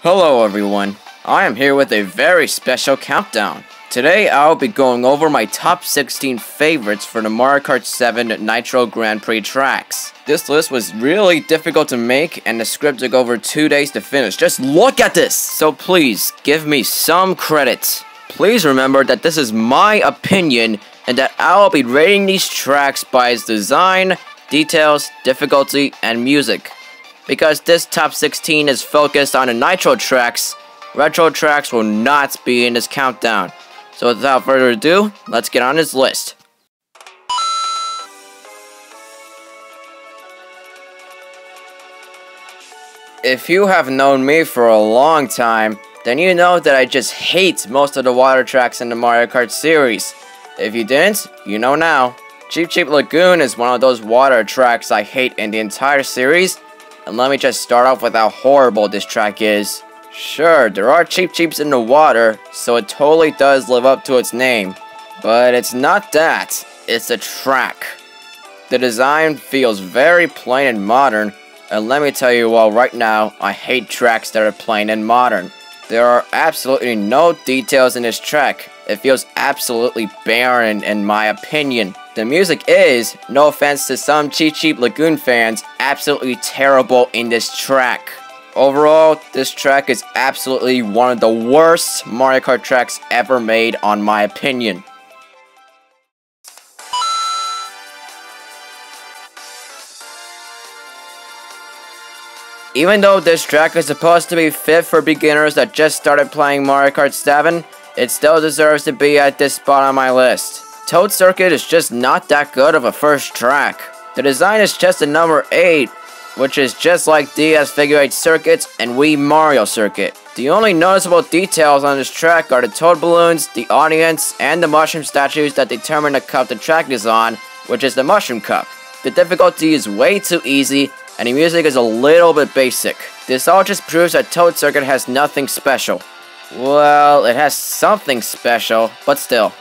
Hello everyone, I am here with a very special countdown. Today I'll be going over my top 16 favorites for the Mario Kart 7 Nitro Grand Prix tracks. This list was really difficult to make and the script took over 2 days to finish. Just look at this! So please, give me some credit. Please remember that this is my opinion and that I'll be rating these tracks by its design, details, difficulty, and music. Because this top 16 is focused on the Nitro Tracks, Retro Tracks will not be in this countdown. So without further ado, let's get on this list. If you have known me for a long time, then you know that I just hate most of the water tracks in the Mario Kart series. If you didn't, you know now. Cheep Lagoon is one of those water tracks I hate in the entire series. And let me just start off with how horrible this track is. Sure, there are Cheeps in the water, so it totally does live up to its name. But it's not that, it's the track. The design feels very plain and modern, and let me tell you all right now, I hate tracks that are plain and modern. There are absolutely no details in this track. It feels absolutely barren in my opinion. The music is, no offense to some Cheep Lagoon fans, absolutely terrible in this track. Overall, this track is absolutely one of the worst Mario Kart tracks ever made on my opinion. Even though this track is supposed to be fit for beginners that just started playing Mario Kart 7, it still deserves to be at this spot on my list. Toad Circuit is just not that good of a first track. The design is just a number 8, which is just like DS Figure 8 Circuits and Wii Mario Circuit. The only noticeable details on this track are the Toad Balloons, the audience, and the mushroom statues that determine the cup the track is on, which is the Mushroom Cup. The difficulty is way too easy, and the music is a little bit basic. This all just proves that Toad Circuit has nothing special. Well, it has something special, but still.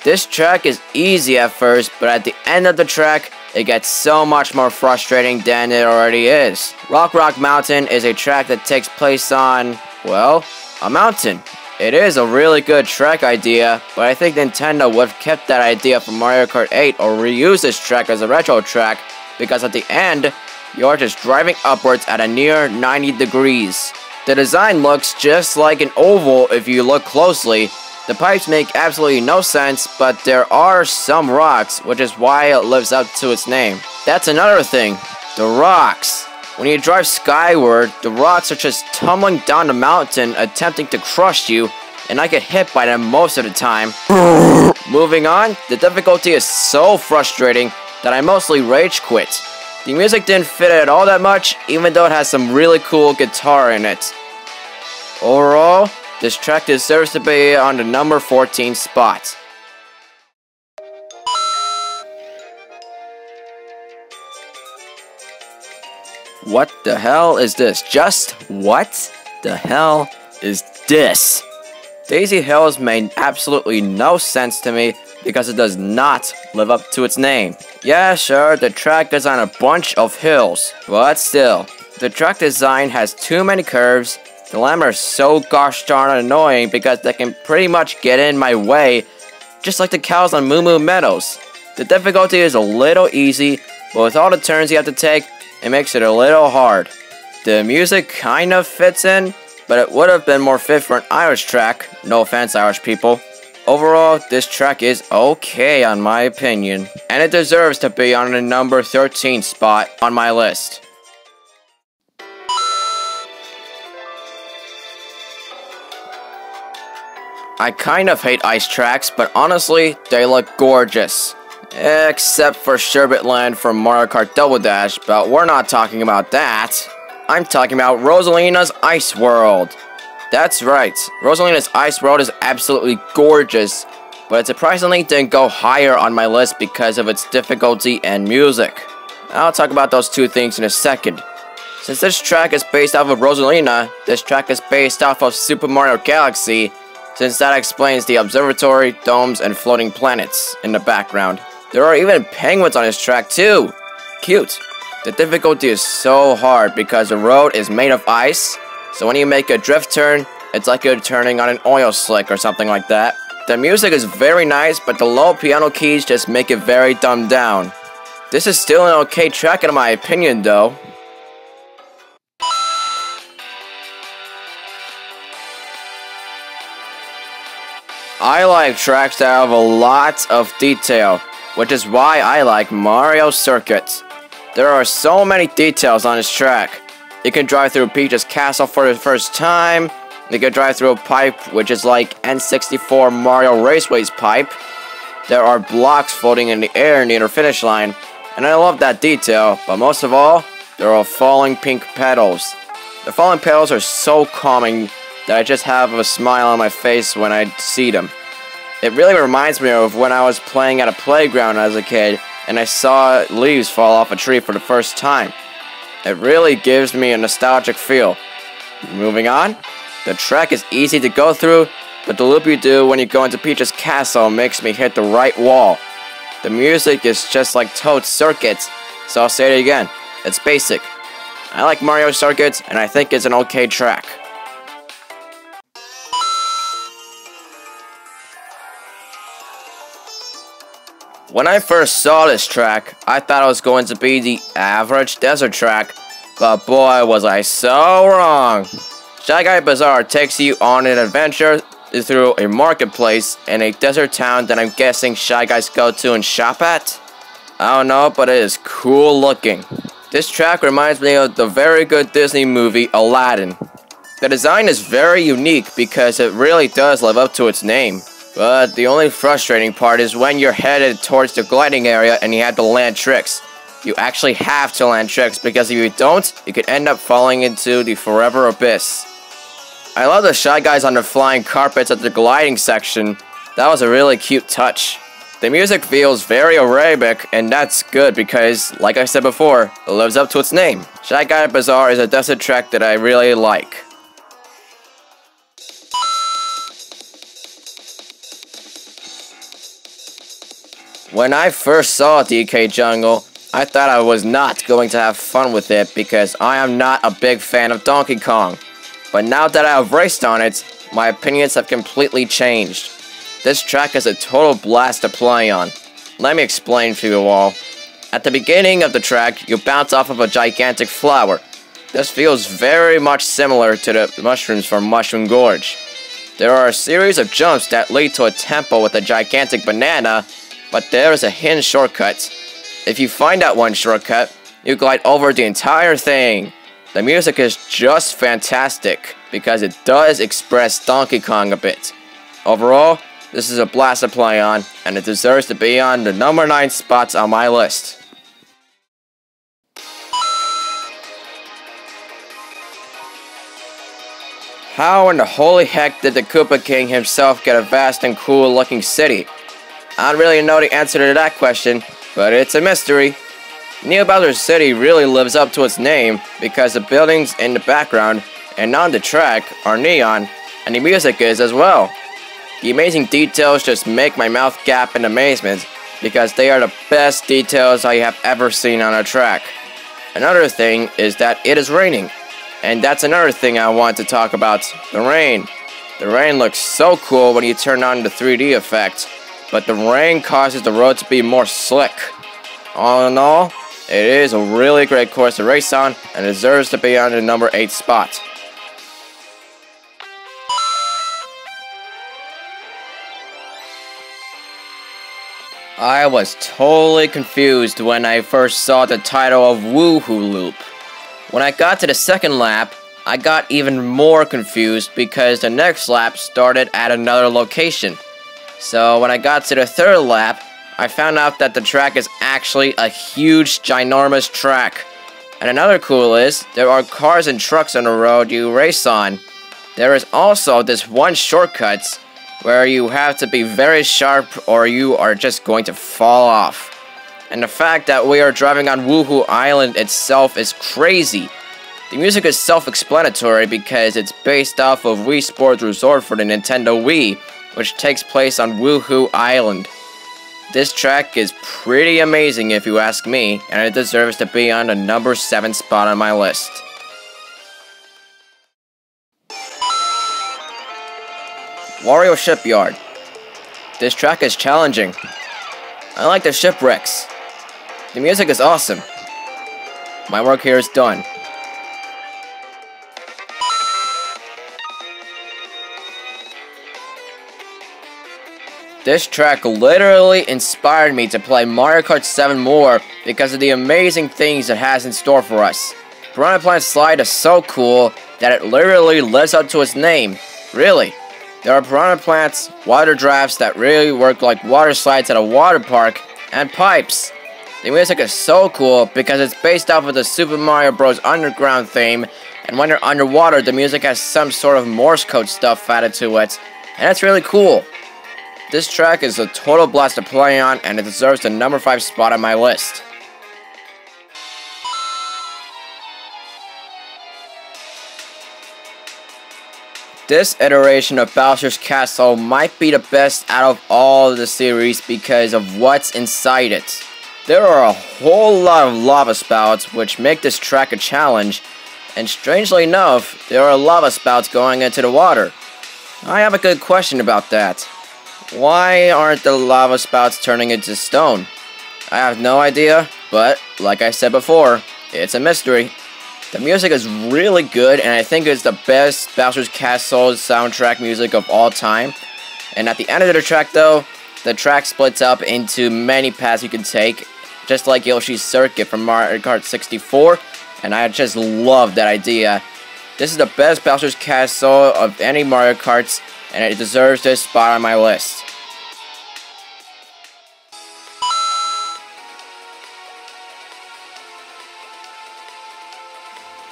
This track is easy at first, but at the end of the track, it gets so much more frustrating than it already is. Rock Mountain is a track that takes place on, well, a mountain. It is a really good track idea, but I think Nintendo would have kept that idea from Mario Kart 8 or reused this track as a retro track, because at the end, you're just driving upwards at a near 90 degrees. The design looks just like an oval if you look closely. The pipes make absolutely no sense, but there are some rocks, which is why it lives up to its name. That's another thing, the rocks. When you drive skyward, the rocks are just tumbling down the mountain, attempting to crush you, and I get hit by them most of the time. Moving on, the difficulty is so frustrating that I mostly rage quit. The music didn't fit it all that much, even though it has some really cool guitar in it. Overall, this track deserves to be on the number 14 spot. What the hell is this? Just what the hell is this? Daisy Hills made absolutely no sense to me because it does not live up to its name. Yeah, sure, the track is on a bunch of hills, but still, the track design has too many curves. The llamas are so gosh darn annoying because they can pretty much get in my way, just like the cows on Moo Moo Meadows. The difficulty is a little easy, but with all the turns you have to take, it makes it a little hard. The music kind of fits in, but it would have been more fit for an Irish track. No offense, Irish people. Overall, this track is okay on my opinion, and it deserves to be on the number 13 spot on my list. I kind of hate ice tracks, but honestly, they look gorgeous. Except for Sherbet Land from Mario Kart Double Dash, but we're not talking about that. I'm talking about Rosalina's Ice World. That's right, Rosalina's Ice World is absolutely gorgeous, but it surprisingly didn't go higher on my list because of its difficulty and music. I'll talk about those two things in a second. Since this track is based off of Rosalina, this track is based off of Super Mario Galaxy, since that explains the observatory, domes, and floating planets in the background. There are even penguins on this track too. Cute. The difficulty is so hard because the road is made of ice, so when you make a drift turn, it's like you're turning on an oil slick or something like that. The music is very nice, but the low piano keys just make it very dumbed down. This is still an okay track in my opinion though. I like tracks that have a lot of detail, which is why I like Mario Circuit. There are so many details on this track. You can drive through Peach's castle for the first time. You can drive through a pipe, which is like N64 Mario Raceway's pipe. There are blocks floating in the air near the finish line, and I love that detail, but most of all, there are falling pink petals. The falling petals are so calming that I just have a smile on my face when I see them. It really reminds me of when I was playing at a playground as a kid, and I saw leaves fall off a tree for the first time. It really gives me a nostalgic feel. Moving on, the track is easy to go through, but the loop you do when you go into Peach's castle makes me hit the right wall. The music is just like Toad's Circuits, so I'll say it again, it's basic. I like Mario Circuits, and I think it's an okay track. When I first saw this track, I thought it was going to be the average desert track, but boy was I so wrong. Guy Bazaar takes you on an adventure through a marketplace in a desert town that I'm guessing Shy Guys go to and shop at? I don't know, but it is cool looking. This track reminds me of the very good Disney movie Aladdin. The design is very unique because it really does live up to its name. But the only frustrating part is when you're headed towards the gliding area and you have to land tricks. You actually have to land tricks because if you don't, you could end up falling into the forever abyss. I love the Shy Guys on the flying carpets at the gliding section. That was a really cute touch. The music feels very Arabic, and that's good because, like I said before, it lives up to its name. Shy Guy Bazaar is a desert track that I really like. When I first saw DK Jungle, I thought I was not going to have fun with it because I am not a big fan of Donkey Kong. But now that I have raced on it, my opinions have completely changed. This track is a total blast to play on. Let me explain for you all. At the beginning of the track, you bounce off of a gigantic flower. This feels very much similar to the mushrooms from Mushroom Gorge. There are a series of jumps that lead to a temple with a gigantic banana, but there is a hidden shortcut. If you find that one shortcut, you glide over the entire thing. The music is just fantastic because it does express Donkey Kong a bit. Overall, this is a blast to play on, and it deserves to be on the number 9 spots on my list. How in the holy heck did the Koopa King himself get a vast and cool looking city? I don't really know the answer to that question, but it's a mystery. Neo Bowser's city really lives up to its name because the buildings in the background and on the track are neon, and the music is as well. The amazing details just make my mouth gap in amazement because they are the best details I have ever seen on a track. Another thing is that it is raining, and that's another thing I want to talk about, the rain. The rain looks so cool when you turn on the 3D effect, but the rain causes the road to be more slick. All in all, it is a really great course to race on and deserves to be on the number 8 spot. I was totally confused when I first saw the title of Wuhu Loop. When I got to the second lap, I got even more confused because the next lap started at another location. So when I got to the third lap, I found out that the track is actually a huge, ginormous track. And another cool is, there are cars and trucks on the road you race on. There is also this one shortcut where you have to be very sharp or you are just going to fall off. And the fact that we are driving on Wuhu Island itself is crazy. The music is self-explanatory because it's based off of Wii Sports Resort for the Nintendo Wii, which takes place on Wuhu Island. This track is pretty amazing if you ask me, and it deserves to be on the number 7 spot on my list. Wario Shipyard. This track is challenging. I like the shipwrecks. The music is awesome. My work here is done. This track literally inspired me to play Mario Kart 7 more because of the amazing things it has in store for us. Piranha Plant Slide is so cool that it literally lives up to its name. Really. There are piranha plants, water drafts that really work like water slides at a water park, and pipes. The music is so cool because it's based off of the Super Mario Bros. Underground theme, and when you're underwater, the music has some sort of Morse code stuff added to it, and it's really cool. This track is a total blast to play on, and it deserves the number 5 spot on my list. This iteration of Bowser's Castle might be the best out of all of the series because of what's inside it. There are a whole lot of lava spouts which make this track a challenge, and strangely enough, there are lava spouts going into the water. I have a good question about that. Why aren't the lava spouts turning into stone? I have no idea, but like I said before, it's a mystery. The music is really good, and I think it's the best Bowser's Castle soundtrack music of all time. And at the end of the track though, the track splits up into many paths you can take, just like Yoshi's Circuit from Mario Kart 64, and I just love that idea. This is the best Bowser's Castle of any Mario Karts, and it deserves this spot on my list.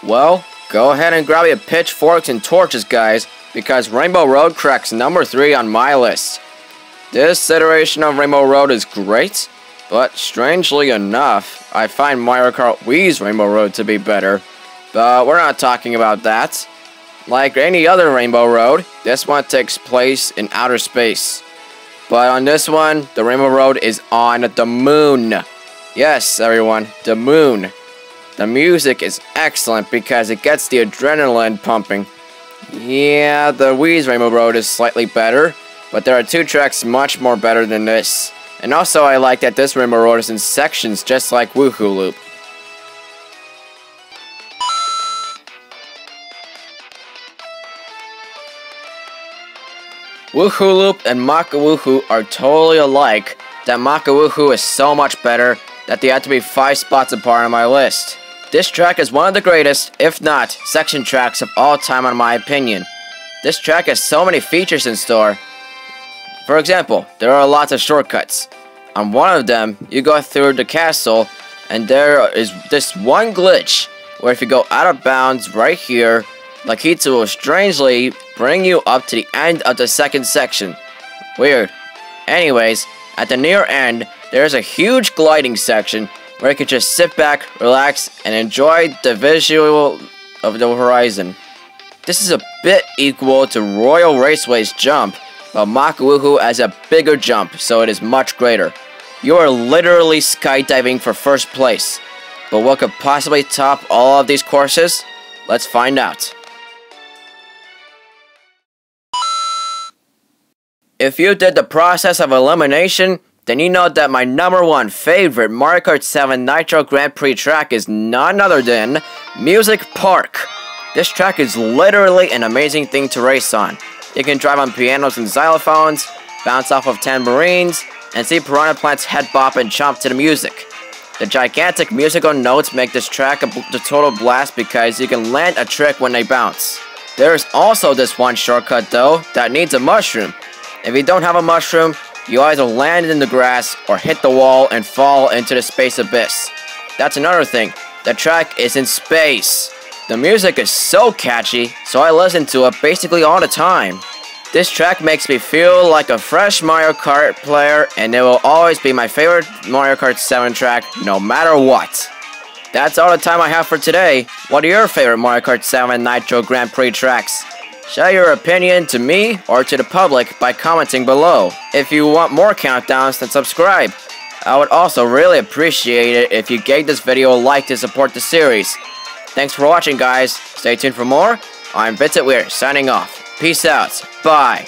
Well, go ahead and grab your pitchforks and torches, guys, because Rainbow Road cracks number 3 on my list. This iteration of Rainbow Road is great, but strangely enough, I find Mario Kart Wii's Rainbow Road to be better, but we're not talking about that. Like any other Rainbow Road, this one takes place in outer space. But on this one, the Rainbow Road is on the moon. Yes, everyone, the moon. The music is excellent because it gets the adrenaline pumping. Yeah, the Wii's Rainbow Road is slightly better, but there are 2 tracks much more better than this. And also I like that this Rainbow Road is in sections just like Wuhu Loop. Wuhu Loop and Maka Wuhu are totally alike, that Maka Wuhu is so much better that they have to be 5 spots apart on my list. This track is one of the greatest, if not, section tracks of all time in my opinion. This track has so many features in store. For example, there are lots of shortcuts. On one of them, you go through the castle, and there is this one glitch, where if you go out of bounds right here, Lakitu will strangely bring you up to the end of the second section. Weird. Anyways, at the near end, there is a huge gliding section where you can just sit back, relax, and enjoy the visual of the horizon. This is a bit equal to Royal Raceway's jump, but Maka Wuhu has a bigger jump, so it is much greater. You are literally skydiving for first place. But what could possibly top all of these courses? Let's find out. If you did the process of elimination, then you know that my number 1 favorite Mario Kart 7 Nitro Grand Prix track is none other than Music Park. This track is literally an amazing thing to race on. You can drive on pianos and xylophones, bounce off of tambourines, and see piranha plants head bop and chomp to the music. The gigantic musical notes make this track a total blast because you can land a trick when they bounce. There is also this one shortcut though that needs a mushroom. If you don't have a mushroom, you either land in the grass or hit the wall and fall into the space abyss. That's another thing, the track is in space. The music is so catchy, so I listen to it basically all the time. This track makes me feel like a fresh Mario Kart player, and it will always be my favorite Mario Kart 7 track, no matter what. That's all the time I have for today. What are your favorite Mario Kart 7 Nitro Grand Prix tracks? Share your opinion to me or to the public by commenting below. If you want more countdowns, then subscribe. I would also really appreciate it if you gave this video a like to support the series. Thanks for watching, guys. Stay tuned for more. I'm Vincent Weir, signing off. Peace out. Bye.